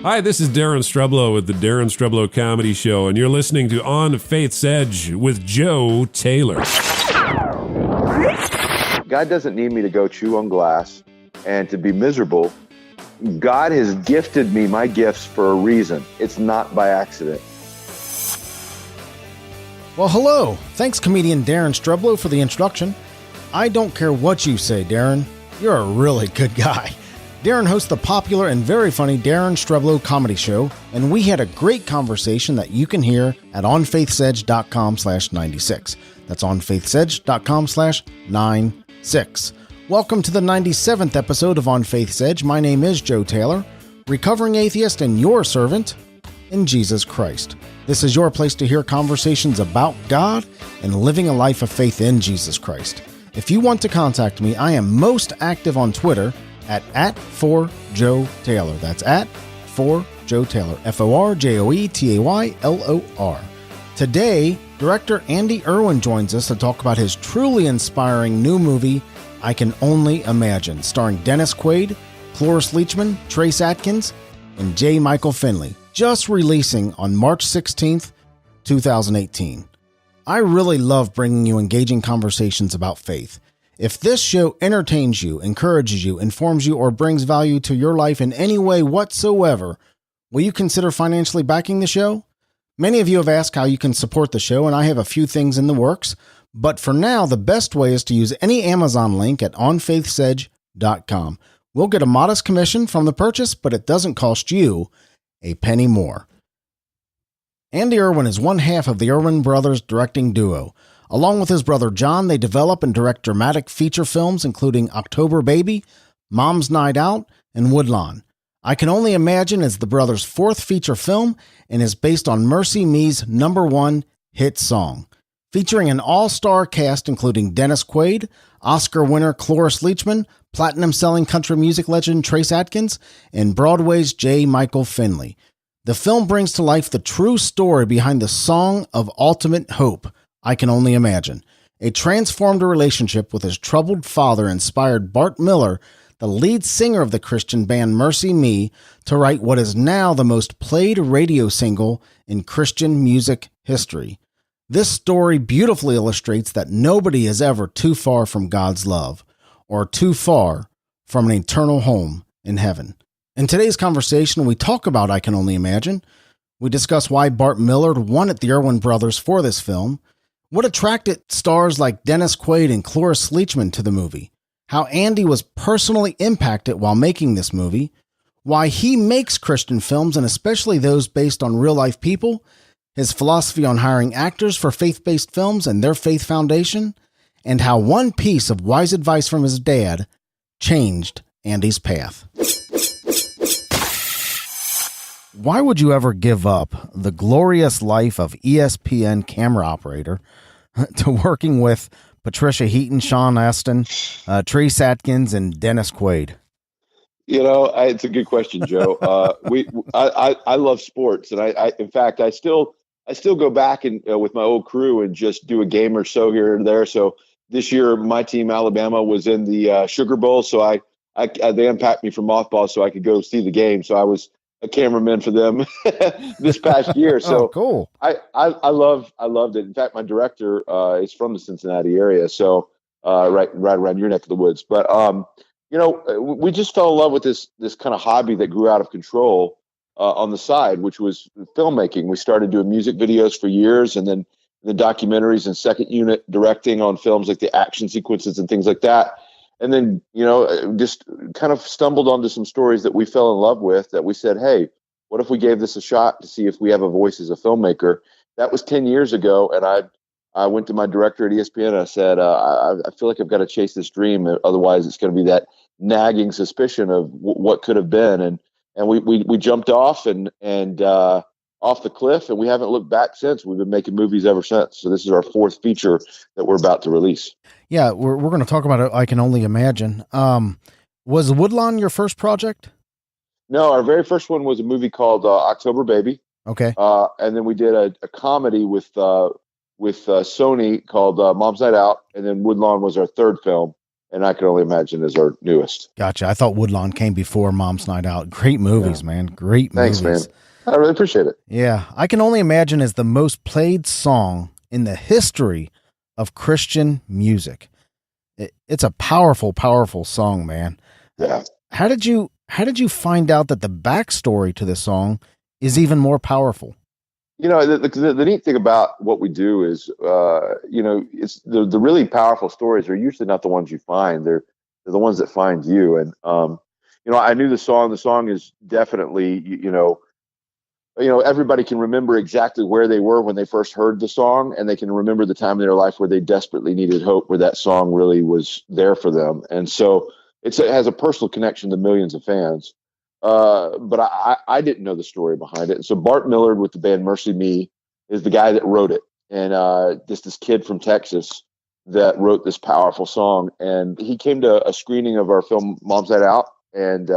Hi, this is Darren Streblow with the Darren Streblow Comedy Show, and you're listening to On Faith's Edge with Joe Taylor. God doesn't need me to go chew on glass and to be miserable. God has gifted me my gifts for a reason. It's not by accident. Well, hello. Thanks, comedian Darren Streblow, for the introduction. I don't care what you say, Darren. You're a really good guy. Darren hosts the popular and very funny Darren Streblow Comedy Show, and we had a great conversation that you can hear at onfaithsedge.com/96. That's onfaithsedge.com/96. Welcome to the 97th episode of On Faith's Edge. My name is Joe Taylor, recovering atheist and your servant in Jesus Christ. This is your place to hear conversations about God and living a life of faith in Jesus Christ. If you want to contact me, I am most active on Twitter at @4JoeTaylor. That's @4JoeTaylor. FORJOETAYLOR. Today, director Andy Erwin joins us to talk about his truly inspiring new movie, I Can Only Imagine, starring Dennis Quaid, Cloris Leachman, Trace Atkins, and J. Michael Finley, just releasing on March 16th, 2018. I really love bringing you engaging conversations about faith. If this show entertains you, encourages you, informs you, or brings value to your life in any way whatsoever, will you consider financially backing the show? Many of you have asked how you can support the show, and I have a few things in the works. But for now, the best way is to use any Amazon link at onfaithsedge.com. We'll get a modest commission from the purchase, but it doesn't cost you a penny more. Andy Erwin is one half of the Erwin brothers directing duo. Along with his brother John, they develop and direct dramatic feature films including October Baby, Mom's Night Out, and Woodlawn. I Can Only Imagine is the brothers' fourth feature film and is based on Mercy Me's #1 hit song. Featuring an all-star cast including Dennis Quaid, Oscar winner Cloris Leachman, platinum-selling country music legend Trace Atkins, and Broadway's J. Michael Finley. The film brings to life the true story behind the song of ultimate hope, I Can Only Imagine. A transformed relationship with his troubled father inspired Bart Miller, the lead singer of the Christian band Mercy Me, to write what is now the most played radio single in Christian music history. This story beautifully illustrates that nobody is ever too far from God's love, or too far from an eternal home in heaven. In today's conversation, we talk about I Can Only Imagine. We discuss why Bart Miller wanted the Erwin brothers for this film, what attracted stars like Dennis Quaid and Cloris Leachman to the movie, how Andy was personally impacted while making this movie, why he makes Christian films and especially those based on real-life people, his philosophy on hiring actors for faith-based films and their faith foundation, and how one piece of wise advice from his dad changed Andy's path. Why would you ever give up the glorious life of ESPN camera operator to working with Patricia Heaton, Sean Astin, Trace Atkins, and Dennis Quaid? You know, it's a good question, Joe. I love sports, and in fact, I still go back and with my old crew and just do a game or so here and there. So this year, my team Alabama was in the Sugar Bowl, so they unpacked me from mothballs so I could go see the game. So I was a cameraman for them this past year. So cool. I loved it. In fact, my director is from the Cincinnati area, so right around your neck of the woods. But we just fell in love with this kind of hobby that grew out of control on the side, which was filmmaking. We started doing music videos for years, and then the documentaries and second unit directing on films like the action sequences and things like that. And then, just kind of stumbled onto some stories that we fell in love with that we said, hey, what if we gave this a shot to see if we have a voice as a filmmaker? That was 10 years ago. And I went to my director at ESPN and I said, I feel like I've got to chase this dream. Otherwise, it's going to be that nagging suspicion of what could have been. And we jumped off and off the cliff, and we haven't looked back since. We've been making movies ever since. So this is our fourth feature that we're about to release. Yeah, we're going to talk about it. I Can Only Imagine. Was Woodlawn your first project? No, our very first one was a movie called October Baby. Okay. And then we did a comedy with Sony called Mom's Night Out, and then Woodlawn was our third film. and I Can Only Imagine is our newest. Gotcha. I thought Woodlawn came before Mom's Night Out. Great movies, man. Great Thanks, movies. Man. I really appreciate it. Yeah. I Can Only Imagine is the most played song in the history of Christian music. It's a powerful, powerful song, man. Yeah. How did you find out that the backstory to the song is even more powerful? You know, the neat thing about what we do is, you know, it's the really powerful stories are usually not the ones you find. They're the ones that find you. And, you know, I knew the song. The song is definitely, you know, everybody can remember exactly where they were when they first heard the song, and they can remember the time in their life where they desperately needed hope, where that song really was there for them. And so it has a personal connection to millions of fans. But I didn't know the story behind it. And so Bart Millard with the band Mercy Me is the guy that wrote it. And this kid from Texas that wrote this powerful song. And he came to a screening of our film Mom's Night Out, and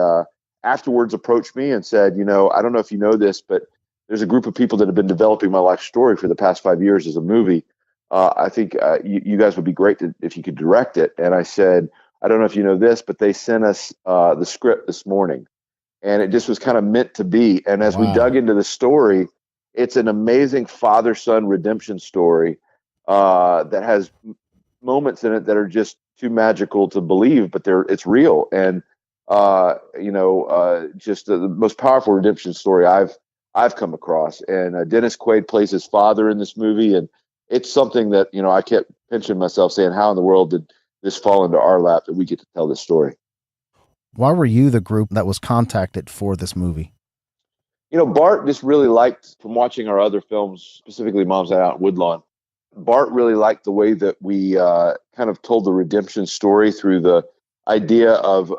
afterwards approached me and said, you know, I don't know if you know this, but there's a group of people that have been developing my life story for the past 5 years as a movie. I think you guys would be great if you could direct it. And I said, I don't know if you know this, but they sent us the script this morning. And it just was kind of meant to be. And as we dug into the story, it's an amazing father-son redemption story that has moments in it that are just too magical to believe, but it's real. And you know, just the most powerful redemption story I've come across. And Dennis Quaid plays his father in this movie, and it's something that, you know, I kept pinching myself saying, how in the world did this fall into our lap that we get to tell this story? Why were you the group that was contacted for this movie? You know, Bart just really liked, from watching our other films, specifically Mom's Night Out and Woodlawn, Bart really liked the way that we kind of told the redemption story through the idea of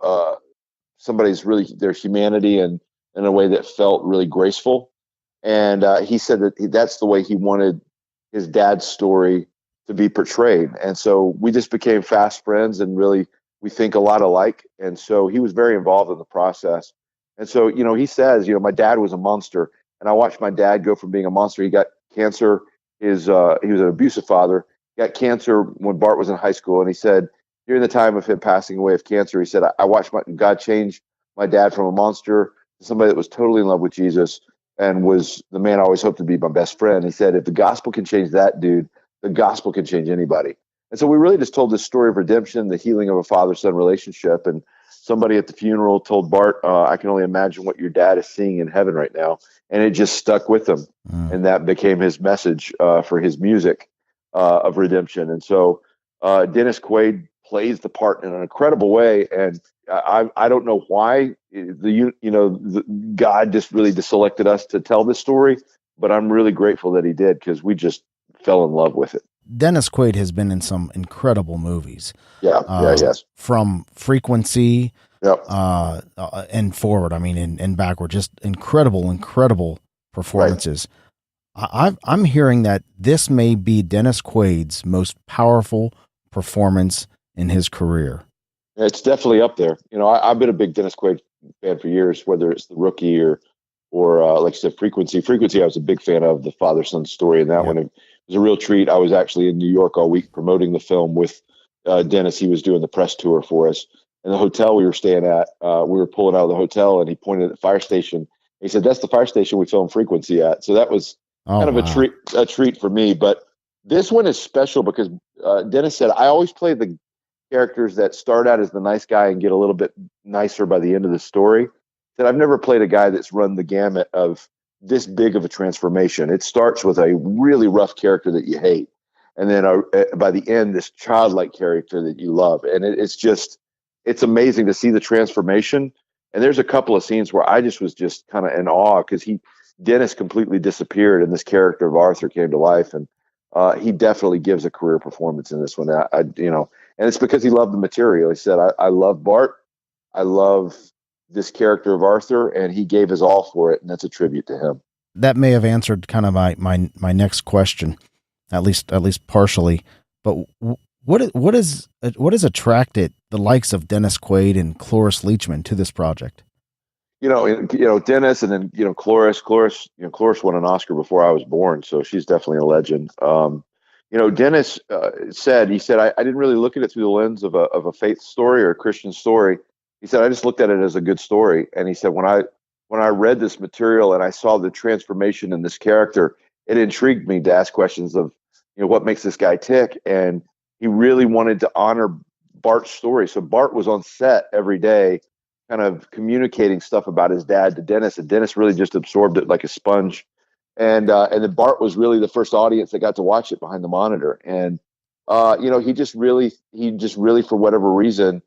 somebody's really their humanity and in a way that felt really graceful. And he said that that's the way he wanted his dad's story to be portrayed. And so we just became fast friends, and really we think a lot alike. And so he was very involved in the process. And so, you know, he says, you know, my dad was a monster, and I watched my dad go from being a monster. He got cancer. He was an abusive father. He got cancer when Bart was in high school. And he said, during the time of him passing away of cancer, he said, I watched God change my dad from a monster to somebody that was totally in love with Jesus and was the man I always hoped to be my best friend. He said, if the gospel can change that dude, the gospel can change anybody. And so we really just told this story of redemption, the healing of a father-son relationship. And somebody at the funeral told Bart, I can only imagine what your dad is seeing in heaven right now. And it just stuck with him. And that became his message for his music of redemption. And so Dennis Quaid plays the part in an incredible way. And I don't know why God just really just selected us to tell this story, but I'm really grateful that he did, because we just fell in love with it. Dennis Quaid has been in some incredible movies. Yes. From Frequency, Yep. And forward. I mean, and backward, just incredible performances. Right. I'm hearing that this may be Dennis Quaid's most powerful performance in his career. It's definitely up there. You know, I've been a big Dennis Quaid fan for years, whether it's The Rookie or like I said, Frequency. Frequency, I was a big fan of the father-son story, and that one it was a real treat. I was actually in New York all week promoting the film with Dennis. He was doing the press tour for us. And the hotel we were staying at, we were pulling out of the hotel, and he pointed at the fire station. He said, that's the fire station we filmed Frequency at. So that was kind of a treat for me. But this one is special because Dennis said, I always play the characters that start out as the nice guy and get a little bit nicer by the end of the story. That I've never played a guy that's run the gamut of this big of a transformation. It starts with a really rough character that you hate, and then by the end, this childlike character that you love. And it's amazing to see the transformation. And there's a couple of scenes where I just was just kind of in awe, because Dennis completely disappeared and this character of Arthur came to life. And he definitely gives a career performance in this one. And it's because he loved the material. He said, I love Bart. I love this character of Arthur, and he gave his all for it. And that's a tribute to him. That may have answered kind of my next question, at least partially. But what has attracted the likes of Dennis Quaid and Cloris Leachman to this project? Dennis, and then Cloris won an Oscar before I was born, so she's definitely a legend. Dennis he said, I didn't really look at it through the lens of a faith story or a Christian story. He said, I just looked at it as a good story. And he said, when I read this material and I saw the transformation in this character, it intrigued me to ask questions of, what makes this guy tick. And he really wanted to honor Bart's story. So Bart was on set every day, kind of communicating stuff about his dad to Dennis, and Dennis really just absorbed it like a sponge. And then Bart was really the first audience that got to watch it behind the monitor. And he just really, for whatever reason,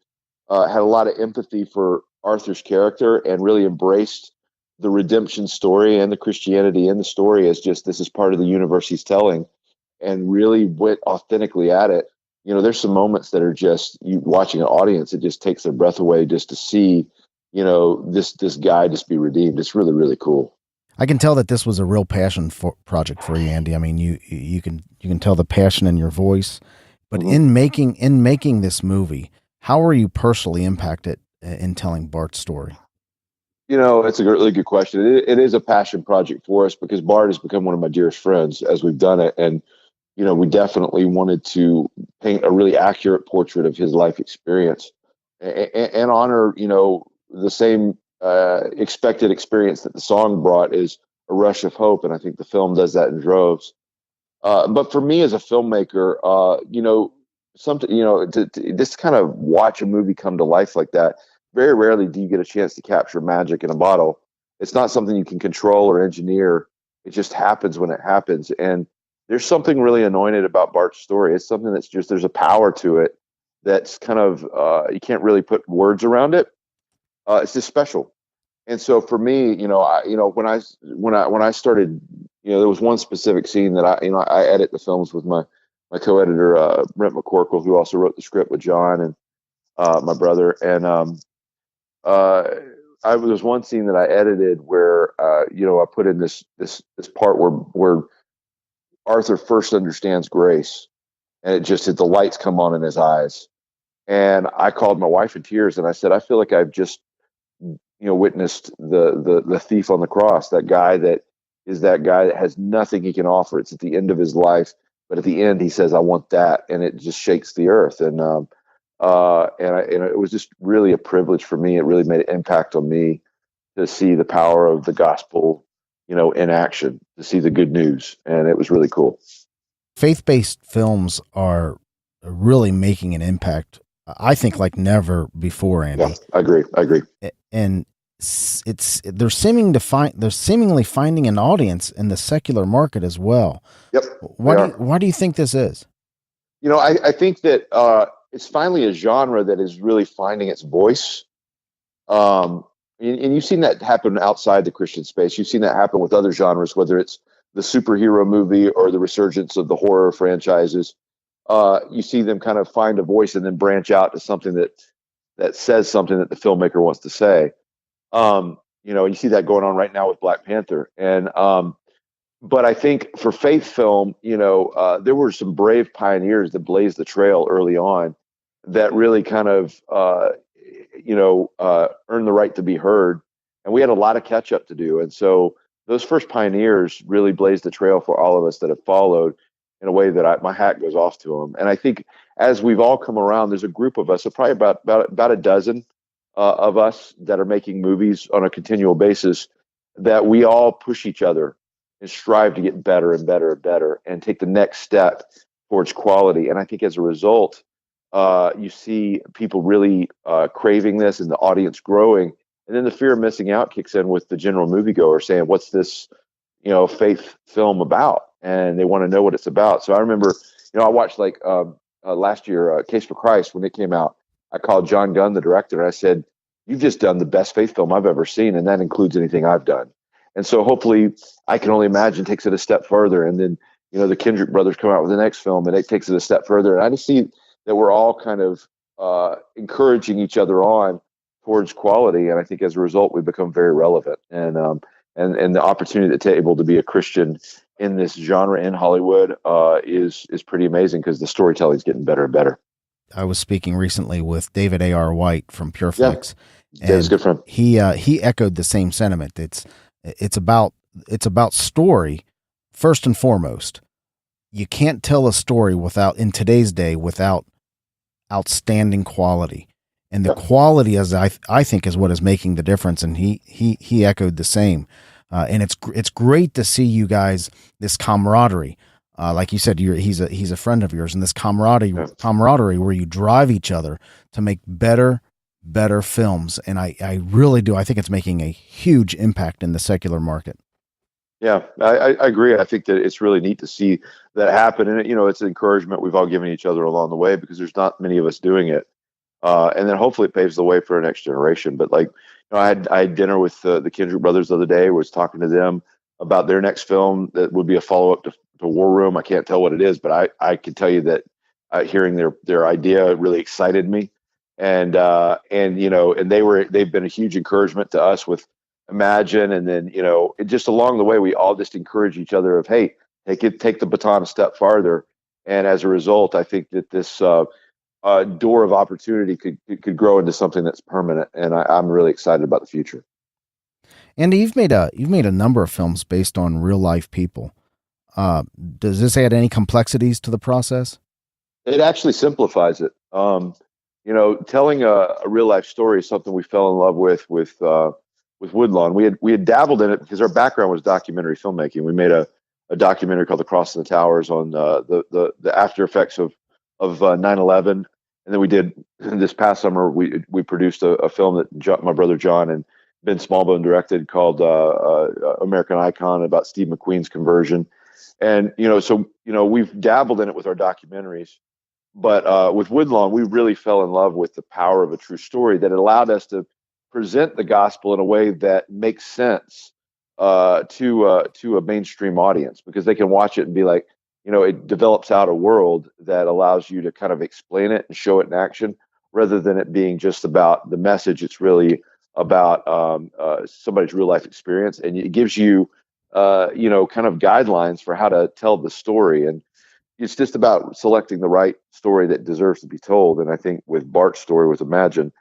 had a lot of empathy for Arthur's character and really embraced the redemption story and the Christianity in the story as just, this is part of the universe he's telling, and really went authentically at it. There's some moments that are just, you watching an audience, it just takes their breath away just to see, this guy just be redeemed. It's really, really cool. I can tell that this was a real passion project for you, Andy. I mean, you can tell the passion in your voice. But mm-hmm. in making this movie, how were you personally impacted in telling Bart's story? It's a really good question. It is a passion project for us because Bart has become one of my dearest friends as we've done it, and we definitely wanted to paint a really accurate portrait of his life experience and honor the same expected experience that the song brought is a rush of hope. And I think the film does that in droves. But for me as a filmmaker, to just kind of watch a movie come to life like that, very rarely do you get a chance to capture magic in a bottle. It's not something you can control or engineer. It just happens when it happens. And there's something really anointed about Bart's story. It's something that's just, there's a power to it that's kind of, you can't really put words around it. It's just special. And so for me, when I started, there was one specific scene that I edit the films with my co-editor, Brent McCorkle, who also wrote the script with John and my brother. And there was one scene that I edited where, I put in this part where Arthur first understands grace, and it just, the lights come on in his eyes. And I called my wife in tears and I said, I feel like I've just, witnessed the thief on the cross, that guy that has nothing he can offer. It's at the end of his life, but at the end he says, I want that. And it just shakes the earth. And it was just really a privilege for me. It really made an impact on me to see the power of the gospel, in action, to see the good news. And it was really cool. Faith-based films are really making an impact, I think, like never before, Andy. Yeah, I agree. And they're seemingly finding an audience in the secular market as well. Yep. Why do you think this is? I think that it's finally a genre that is really finding its voice. And you've seen that happen outside the Christian space. You've seen that happen with other genres, whether it's the superhero movie or the resurgence of the horror franchises. You see them kind of find a voice and then branch out to something that says something that the filmmaker wants to say. You see that going on right now with Black Panther. And but I think for faith film, there were some brave pioneers that blazed the trail early on that really kind of earned the right to be heard. And we had a lot of catch up to do. And so those first pioneers really blazed the trail for all of us that have followed in a way that my hat goes off to them. And I think as we've all come around, there's a group of us, so probably about a dozen of us that are making movies on a continual basis, that we all push each other and strive to get better and better and better and take the next step towards quality. And I think as a result, you see people really craving this and the audience growing. And then the fear of missing out kicks in with the general moviegoer saying, what's this, faith film about? And they want to know what it's about. So I remember, I watched last year, Case for Christ, when it came out. I called John Gunn, the director, and I said, you've just done the best faith film I've ever seen, and that includes anything I've done. And so hopefully, I can only imagine, takes it a step further. And then, the Kendrick brothers come out with the next film, and it takes it a step further. And I just see that we're all kind of encouraging each other on towards quality. And I think as a result, we become very relevant. And the opportunity to be able to be a Christian in this genre in Hollywood is pretty amazing, because the storytelling is getting better and better. I was speaking recently with David A.R. White from PureFlix. Yeah, David's a good friend. He echoed the same sentiment. It's about story first and foremost, you can't tell a story in today's day without outstanding quality. And the quality, as I think, is what is making the difference. And he echoed the same. And it's great to see you guys, this camaraderie. Like you said, he's a friend of yours, and this camaraderie where you drive each other to make better films. And I really do. I think it's making a huge impact in the secular market. Yeah, I agree. I think that it's really neat to see that happen. And, it's an encouragement we've all given each other along the way, because there's not many of us doing it. And then hopefully it paves the way for our next generation. But I had dinner with the Kendrick brothers the other day, was talking to them about their next film that would be a follow-up to War Room. I can't tell what it is, but I can tell you that hearing their idea really excited me. And they've been a huge encouragement to us with Imagine. And then, just along the way, we all just encourage each other of, hey, take the baton a step farther. And as a result, I think that this door of opportunity could grow into something that's permanent. And I'm really excited about the future. Andy, you've made a number of films based on real life people. Does this add any complexities to the process? It actually simplifies it. Telling a real life story is something we fell in love with Woodlawn. We had dabbled in it because our background was documentary filmmaking. We made a documentary called The Cross and the Towers on the after effects of 9/11. And then we did, this past summer, we produced a film that my brother John and Ben Smallbone directed called American Icon, about Steve McQueen's conversion. And, we've dabbled in it with our documentaries. But with Woodlawn, we really fell in love with the power of a true story that allowed us to present the gospel in a way that makes sense to a mainstream audience, because they can watch it and be like, it develops out a world that allows you to kind of explain it and show it in action, rather than it being just about the message. It's really about somebody's real life experience, and it gives you, kind of guidelines for how to tell the story. And it's just about selecting the right story that deserves to be told. And I think with Bart's story with Imagine,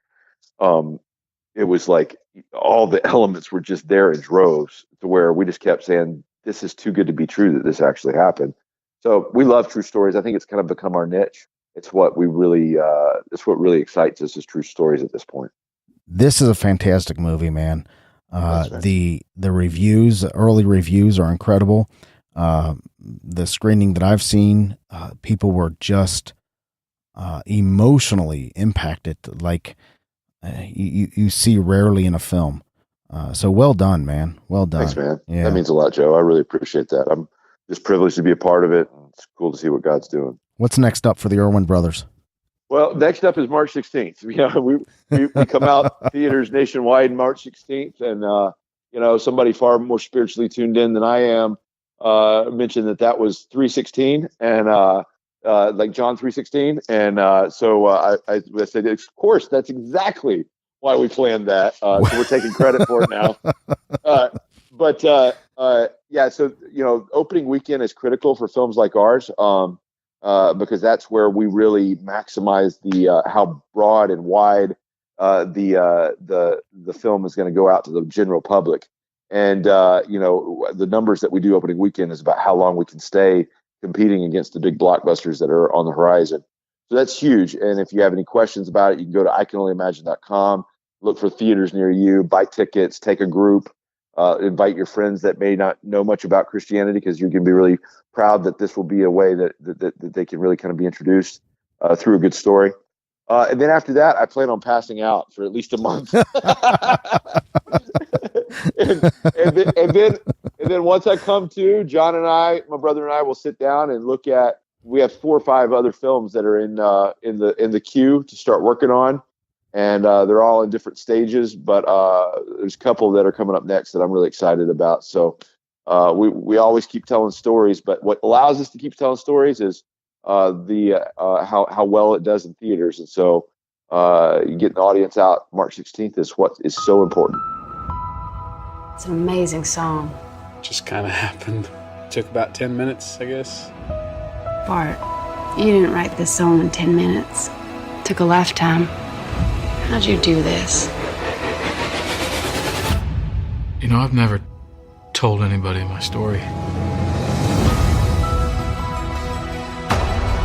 it was like all the elements were just there in droves, to where we just kept saying, this is too good to be true that this actually happened. So we love true stories. I think it's kind of become our niche. It's what really excites us, is true stories at this point. This is a fantastic movie, man. The reviews, early reviews are incredible. The screening that I've seen, people were just emotionally impacted, like you see rarely in a film. So well done, man. Well done. Thanks, man. Yeah. That means a lot, Joe. I really appreciate that. I'm just privileged to be a part of it. It's cool to see what God's doing. What's next up for the Erwin brothers? Well, next up is March 16th. We come out theaters nationwide March 16th, and somebody far more spiritually tuned in than I am mentioned that was 3:16, and like John 3:16, and so I said, of course, that's exactly why we planned that. So we're taking credit for it now. Yeah, so opening weekend is critical for films like ours. Because that's where we really maximize the how broad and wide the film is going to go out to the general public. And the numbers that we do opening weekend is about how long we can stay competing against the big blockbusters that are on the horizon. So that's huge. And if you have any questions about it, you can go to icanonlyimagine.com, look for theaters near you, buy tickets, take a group, invite your friends that may not know much about Christianity, because you can be really proud that this will be a way that they can really kind of be introduced through a good story. And then after that, I plan on passing out for at least a month. and then once I come to, John and my brother and I will sit down and look at, we have 4 or 5 other films that are in the queue to start working on. And they're all in different stages, but there's a couple that are coming up next that I'm really excited about. So we always keep telling stories, but what allows us to keep telling stories is how well it does in theaters. And so getting the audience out March 16th is what is so important. It's an amazing song. Just kind of happened. Took about 10 minutes, I guess. Bart, you didn't write this song in 10 minutes. It took a lifetime. How'd you do this? I've never told anybody my story.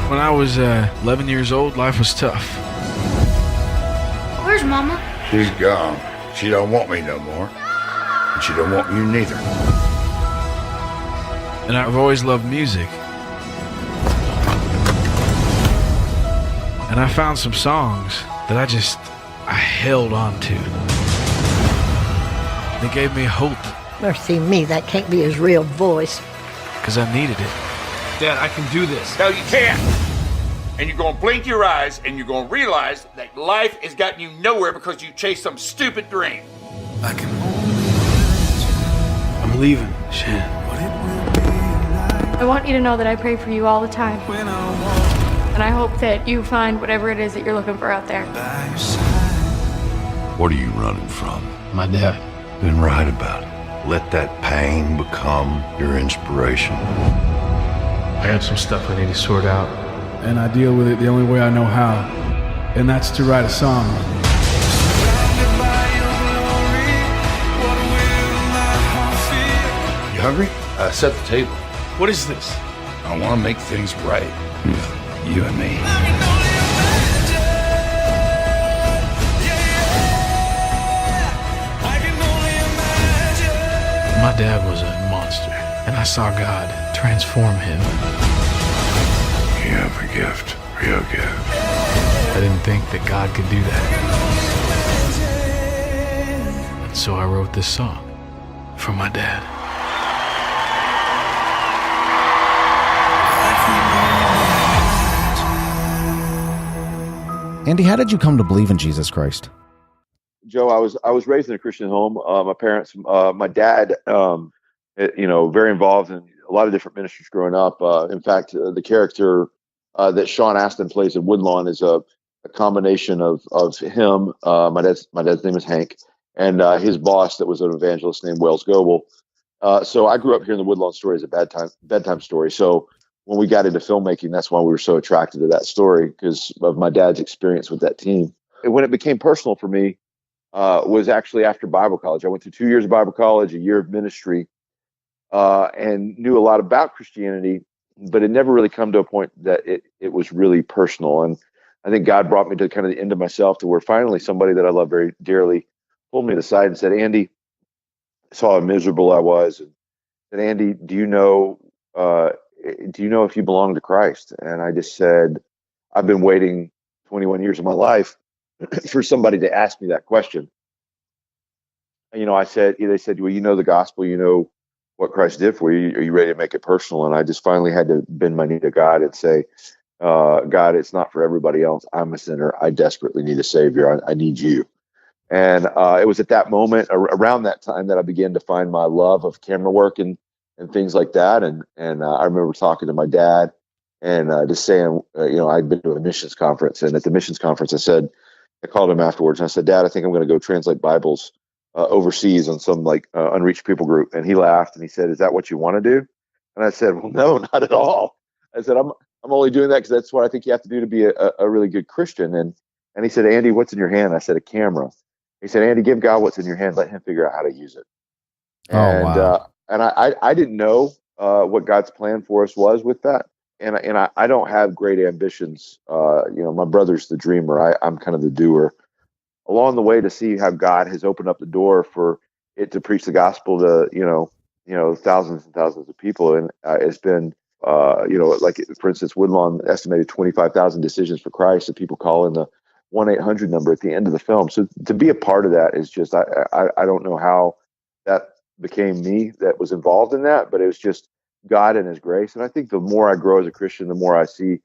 When I was 11 years old, life was tough. Where's Mama? She's gone. She don't want me no more. And she don't want you neither. And I've always loved music. And I found some songs that I held on to. They gave me hope. Mercy me, that can't be his real voice. Because I needed it. Dad, I can do this. No, you can't. And you're going to blink your eyes and you're going to realize that life has gotten you nowhere because you chased some stupid dream. I'm leaving, Shan. I want you to know that I pray for you all the time. And I hope that you find whatever it is that you're looking for out there. What are you running from? My dad. Then write about it. Let that pain become your inspiration. I have some stuff I need to sort out. And I deal with it the only way I know how. And that's to write a song. You hungry? Set the table. What is this? I want to make things right with you and me. My dad was a monster, and I saw God transform him. You have a gift, real gift. I didn't think that God could do that. And so I wrote this song for my dad. Andy, how did you come to believe in Jesus Christ? Joe, I was raised in a Christian home. My parents, my dad, very involved in a lot of different ministries growing up. In fact, the character that Sean Astin plays in Woodlawn is a combination of him. My dad's name is Hank, and his boss that was an evangelist named Wells Goebel. So I grew up hearing the Woodlawn story as a bedtime story. So when we got into filmmaking, that's why we were so attracted to that story, because of my dad's experience with that team. And when it became personal for me, was actually after Bible college. I went through 2 years of Bible college, a year of ministry, and knew a lot about Christianity, but it never really come to a point that it was really personal. And I think God brought me to kind of the end of myself, to where finally somebody that I love very dearly pulled me to the side and said, Andy, saw how miserable I was, and said, Andy, do you know if you belong to Christ? And I just said, I've been waiting 21 years of my life for somebody to ask me that question. They said, well, you know the gospel, you know what Christ did for you. Are you ready to make it personal? And I just finally had to bend my knee to God and say, God, it's not for everybody else. I'm a sinner. I desperately need a savior. I need you. And it was at that moment, around that time, that I began to find my love of camera work and things like that. And I remember talking to my dad and just saying, I'd been to a missions conference. And at the missions conference, I called him afterwards and I said, Dad, I think I'm going to go translate Bibles overseas on some unreached people group. And he laughed and he said, is that what you want to do? And I said, well, no, not at all. I said, I'm only doing that because that's what I think you have to do to be a really good Christian. And he said, Andy, what's in your hand? I said, a camera. He said, Andy, give God what's in your hand. Let him figure out how to use it. And, wow. And I didn't know what God's plan for us was with that. And I don't have great ambitions. My brother's the dreamer. I'm kind of the doer. Along the way, to see how God has opened up the door for it to preach the gospel to thousands and thousands of people, and it's been like for instance, Woodlawn estimated 25,000 decisions for Christ that people call in the 1-800 number at the end of the film. So to be a part of that is just I don't know how that became me that was involved in that, but it was just God and His grace. And I think the more I grow as a Christian, the more I see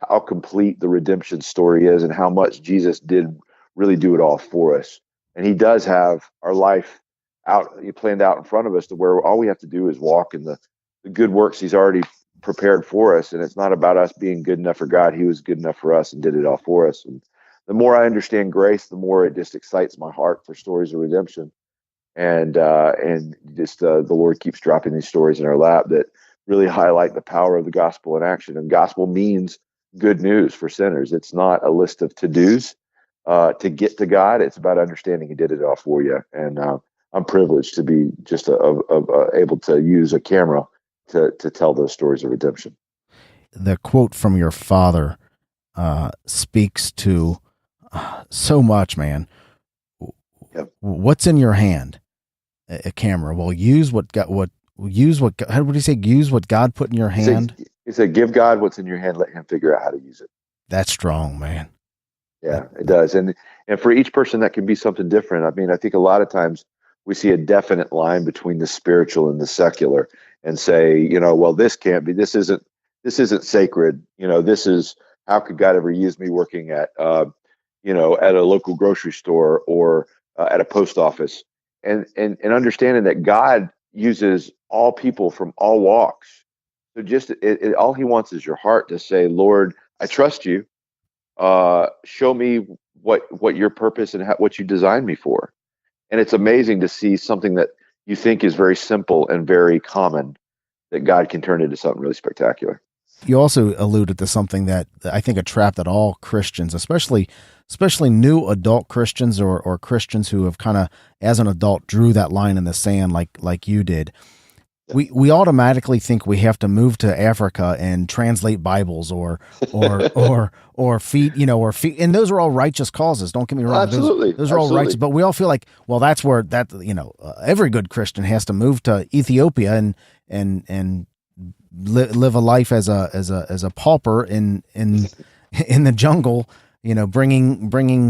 how complete the redemption story is and how much Jesus did really do it all for us. And He does have our life planned out in front of us, to where all we have to do is walk in the good works He's already prepared for us. And it's not about us being good enough for God. He was good enough for us and did it all for us. And the more I understand grace, the more it just excites my heart for stories of redemption. And just the Lord keeps dropping these stories in our lap that really highlight the power of the gospel in action. And gospel means good news for sinners. It's not a list of to-dos to get to God. It's about understanding He did it all for you. And I'm privileged to be just able to use a camera to tell those stories of redemption. the quote from your father speaks to so much, man. Yep. What's in your hand? A camera. Well, use what God. How would he say? Use what God put in your hand. He said, "Give God what's in your hand. Let Him figure out how to use it." That's strong, man. Yeah, it does. And for each person, that can be something different. I mean, I think a lot of times we see a definite line between the spiritual and the secular, and say, well, this can't be. This isn't sacred. This is, how could God ever use me working at at a local grocery store or at a post office, and understanding that God uses all people from all walks. So just all He wants is your heart to say, Lord, I trust you. Show me what your purpose and what you designed me for. And it's amazing to see something that you think is very simple and very common, that God can turn into something really spectacular. You also alluded to something that I think a trap that all Christians, especially new adult Christians or Christians who have kind of, as an adult, drew that line in the sand like you did. We automatically think we have to move to Africa and translate Bibles or feed, and those are all righteous causes. Don't get me wrong. Absolutely. Those are all righteous, but we all feel like, well, that's where every good Christian has to move to Ethiopia and live a life as a pauper in the jungle, bringing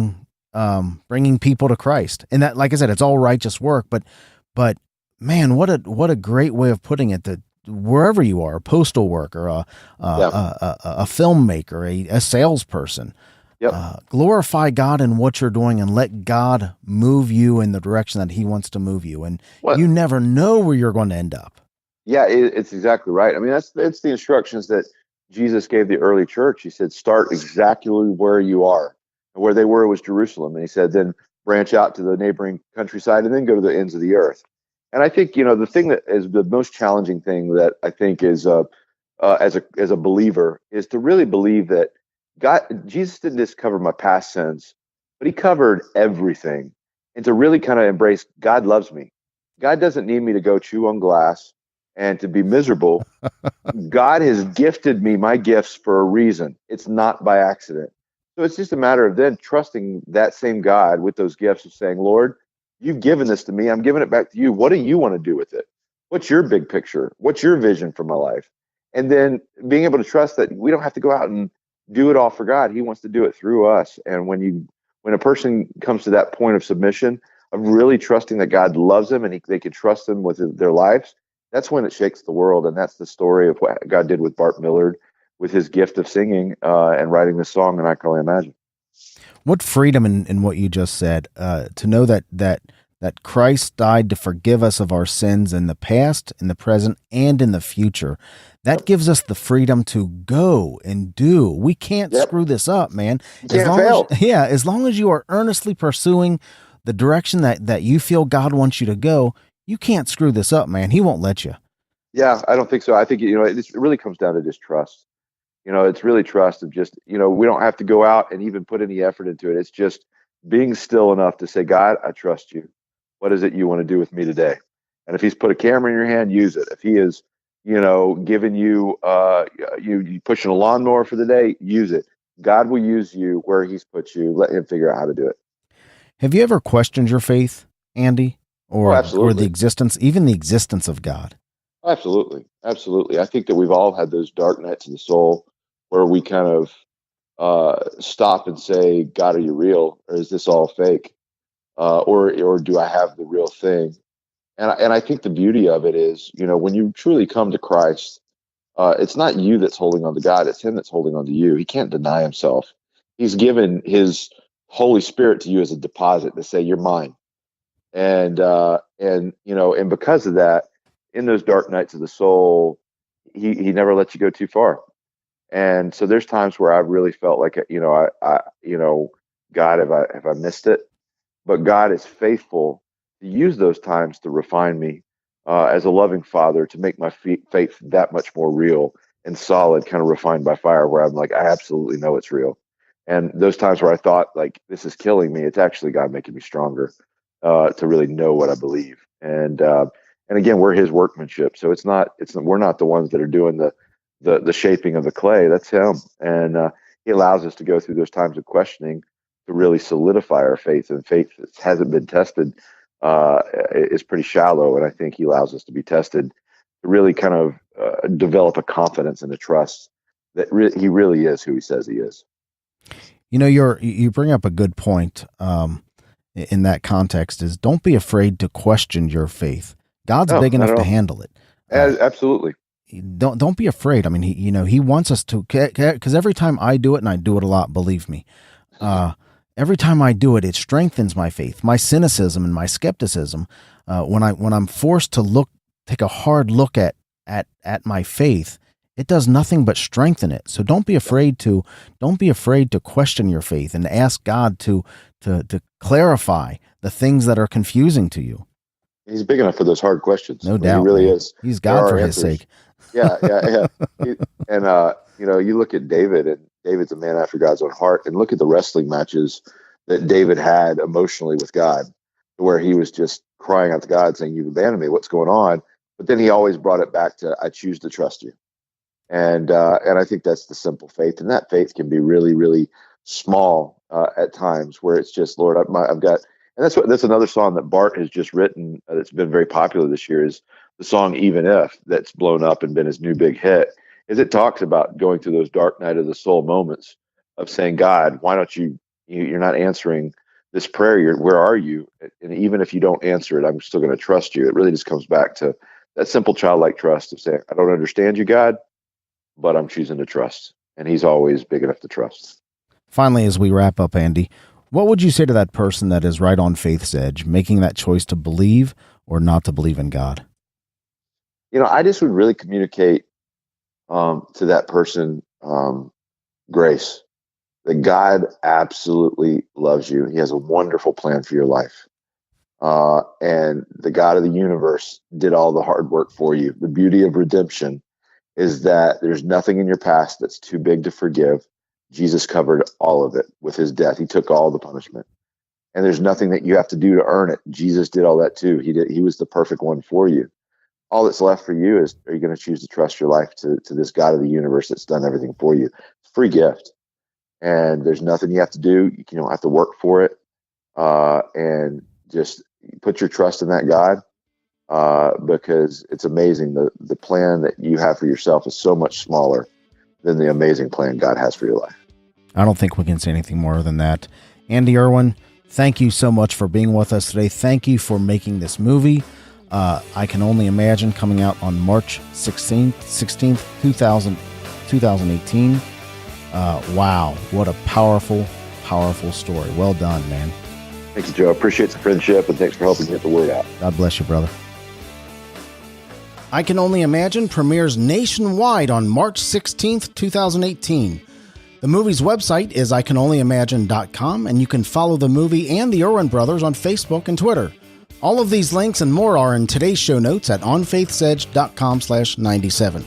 people to Christ. And that, like I said, it's all righteous work, but man, what a great way of putting it, that wherever you are, a postal worker, a filmmaker, a salesperson, glorify God in what you're doing and let God move you in the direction that He wants to move you. And you never know where you're going to end up. Yeah, it's exactly right. I mean, it's the instructions that Jesus gave the early church. He said, start exactly where you are. And where they were was Jerusalem. And He said, then branch out to the neighboring countryside and then go to the ends of the earth. And I think, the thing that is the most challenging thing that I think is as a believer is to really believe that Jesus didn't just cover my past sins, but He covered everything. And to really kind of embrace, God loves me. God doesn't need me to go chew on glass and to be miserable. God has gifted me my gifts for a reason. It's not by accident. So it's just a matter of then trusting that same God with those gifts of saying, Lord, you've given this to me. I'm giving it back to you. What do you want to do with it? What's your big picture? What's your vision for my life? And then being able to trust that we don't have to go out and do it all for God. He wants to do it through us. And when a person comes to that point of submission, of really trusting that God loves them and they can trust Him with their lives, that's when it shakes the world. And that's the story of what God did with Bart Millard, with his gift of singing and writing this song, And I Can Only Imagine. What freedom in what you just said, to know that Christ died to forgive us of our sins in the past, in the present, and in the future. That gives us the freedom to go and do. We can't screw this up, man. As long as you are earnestly pursuing the direction that you feel God wants you to go, you can't screw this up, man. He won't let you. Yeah, I don't think so. I think, it really comes down to just trust. It's really trust of just, we don't have to go out and even put any effort into it. It's just being still enough to say, God, I trust you. What is it you want to do with me today? And if He's put a camera in your hand, use it. If He is, giving you, you pushing a lawnmower for the day, use it. God will use you where He's put you. Let Him figure out how to do it. Have you ever questioned your faith, Andy? Or the existence of God? Absolutely. Absolutely. I think that we've all had those dark nights of the soul where we kind of stop and say, God, are you real? Or is this all fake? Or do I have the real thing? And I think the beauty of it is, when you truly come to Christ, it's not you that's holding on to God. It's Him that's holding on to you. He can't deny Himself. He's given His Holy Spirit to you as a deposit to say, you're mine. And because of that, in those dark nights of the soul, he never lets you go too far. And so there's times where I've really felt like, God, have I missed it? But God is faithful to use those times to refine me as a loving Father, to make my faith that much more real and solid, kind of refined by fire, where I'm like, I absolutely know it's real. And those times where I thought like this is killing me, it's actually God making me stronger to really know what I believe. And again, we're His workmanship. So we're not the ones that are doing the the shaping of the clay. That's him. And he allows us to go through those times of questioning to really solidify our faith. And faith that hasn't been tested is pretty shallow. And I think he allows us to be tested to really kind of develop a confidence and a trust that he really is who he says he is. You know, you bring up a good point in that context is don't be afraid to question your faith. God's big enough to handle it. Absolutely. Don't be afraid. I mean, he wants us to, because every time I do it, and I do it a lot, believe me, every time I do it, it strengthens my faith, my cynicism and my skepticism. When I'm forced to take a hard look at my faith, it does nothing but strengthen it. So don't be afraid to question your faith and ask God to clarify the things that are confusing to you. He's big enough for those hard questions. No doubt. He really is. He's God for his sake. Yeah. And, you look at David, and David's a man after God's own heart, and look at the wrestling matches that David had emotionally with God, where he was just crying out to God saying, "You've abandoned me. What's going on?" But then he always brought it back to, "I choose to trust you." And I think that's the simple faith. And that faith can be really, really small at times, where it's just, Lord, I've got, and that's another song that Bart has just written that's been very popular this year, is the song "Even If," that's blown up and been his new big hit. Is it talks about going through those dark night of the soul moments of saying, "God, why don't you're not answering this prayer? Where are you? And even if you don't answer it, I'm still going to trust you." It really just comes back to that simple childlike trust of saying, "I don't understand you, God, but I'm choosing to trust." And he's always big enough to trust. Finally, as we wrap up, Andy, what would you say to that person that is right on faith's edge, making that choice to believe or not to believe in God? I just would really communicate to that person grace, that God absolutely loves you. He has a wonderful plan for your life. And the God of the universe did all the hard work for you. The beauty of redemption is that there's nothing in your past that's too big to forgive. Jesus covered all of it with his death. He took all the punishment. And there's nothing that you have to do to earn it. Jesus did all that too. He was the perfect one for you. All that's left for you is, are you going to choose to trust your life to this God of the universe that's done everything for you? It's a free gift. And there's nothing you have to do. You don't have to work for it. And just put your trust in that God, because it's amazing. The plan that you have for yourself is so much smaller than the amazing plan God has for your life. I don't think we can say anything more than that. Andy Erwin, thank you so much for being with us today. Thank you for making this movie. I Can Only Imagine, coming out on March 16th, 2018. Wow, what a powerful, powerful story. Well done, man. Thank you, Joe. Appreciate the friendship, and thanks for helping get the word out. God bless you, brother. I Can Only Imagine premieres nationwide on March 16th, 2018. The movie's website is icanonlyimagine.com, and you can follow the movie and the Erwin brothers on Facebook and Twitter. All of these links and more are in today's show notes at onfaithsedge.com/97.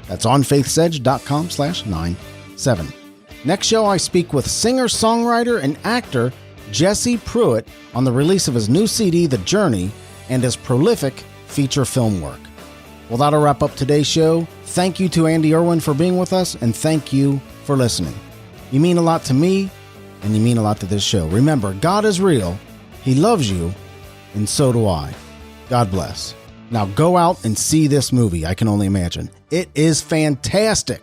That's onfaithsedge.com/97. Next show, I speak with singer, songwriter, and actor Jesse Pruitt on the release of his new CD, The Journey, and his prolific feature film work. Well, that'll wrap up today's show. Thank you to Andy Erwin for being with us, and thank you for listening. You mean a lot to me, and you mean a lot to this show. Remember, God is real, He loves you, and so do I. God bless. Now go out and see this movie, I Can Only Imagine. It is fantastic.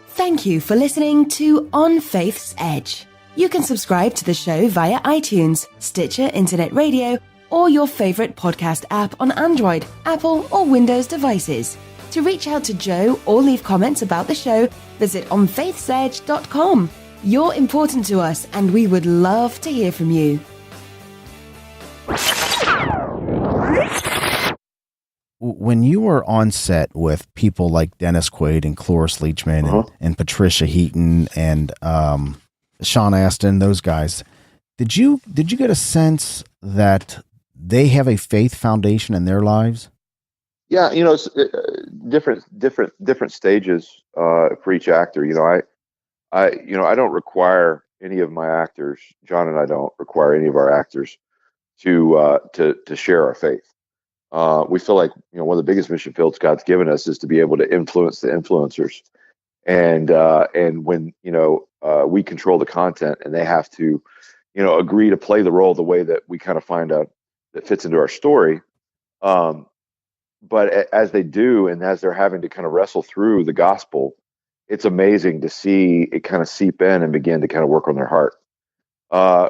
Thank you for listening to On Faith's Edge. You can subscribe to the show via iTunes, Stitcher Internet Radio, or your favorite podcast app on Android, Apple, or Windows devices. To reach out to Joe or leave comments about the show, visit onfaithsedge.com. You're important to us, and we would love to hear from you. When you were on set with people like Dennis Quaid and Cloris Leachman and Patricia Heaton and Sean Astin, those guys, did you get a sense that they have a faith foundation in their lives? Yeah, it's different stages for each actor. I don't require any of my actors. John and I don't require any of our actors to share our faith. We feel like, one of the biggest mission fields God's given us is to be able to influence the influencers. And when, we control the content and they have to, agree to play the role the way that we kind of find out that fits into our story. But as they do, and as they're having to kind of wrestle through the gospel, it's amazing to see it kind of seep in and begin to kind of work on their heart.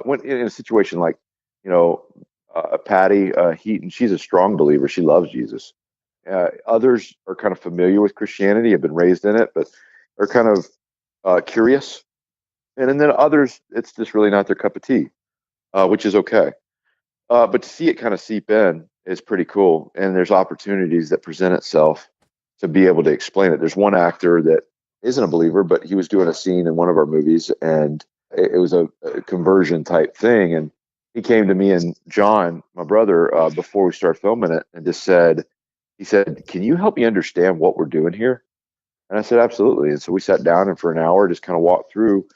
When in a situation like, Patty Heaton, she's a strong believer. She loves Jesus. Others are kind of familiar with Christianity, have been raised in it, but are kind of curious. And then others, it's just really not their cup of tea, which is okay. But to see it kind of seep in is pretty cool. And there's opportunities that present itself to be able to explain it. There's one actor that isn't a believer, but he was doing a scene in one of our movies, and it was a conversion type thing. And he came to me and John, my brother, before we started filming it, and he said, "Can you help me understand what we're doing here?" And I said, "Absolutely." And so we sat down and for an hour just kind of walked through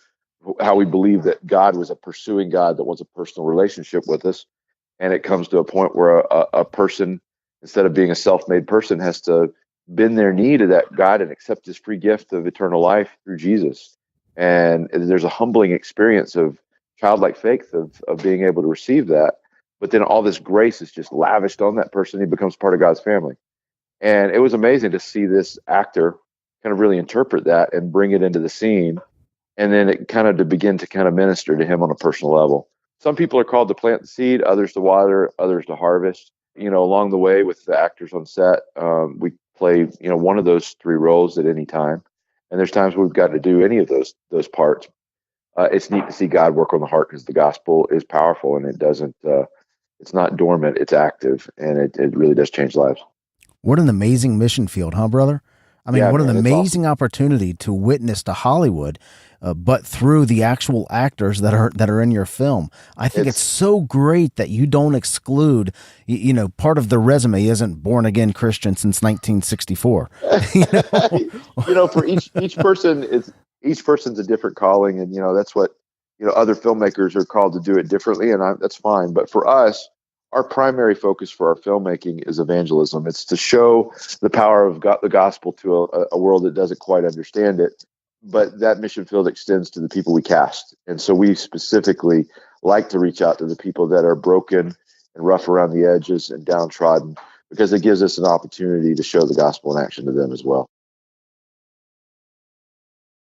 how we believe that God was a pursuing God that wants a personal relationship with us. And it comes to a point where a person, instead of being a self-made person, has to bend their knee to that God and accept his free gift of eternal life through Jesus. And there's a humbling experience of childlike faith of being able to receive that. But then all this grace is just lavished on that person. He becomes part of God's family. And it was amazing to see this actor kind of really interpret that and bring it into the scene. And then it kind of to begin to kind of minister to him on a personal level. Some people are called to plant the seed, others to water, others to harvest. Along the way with the actors on set, we play, one of those three roles at any time. And there's times we've got to do any of those parts. It's neat to see God work on the heart because the gospel is powerful and it doesn't, it's not dormant, it's active, and it really does change lives. What an amazing mission field, huh, brother? I mean, what an amazing opportunity to witness to Hollywood, but through the actual actors that are in your film. I think it's so great that you don't exclude, part of the resume isn't born again Christian since 1964. For each person, each person's a different calling, and that's what other filmmakers are called to do it differently, and that's fine. But for us, our primary focus for our filmmaking is evangelism. It's to show the power of the gospel to a world that doesn't quite understand it. But that mission field extends to the people we cast. And so we specifically like to reach out to the people that are broken and rough around the edges and downtrodden, because it gives us an opportunity to show the gospel in action to them as well.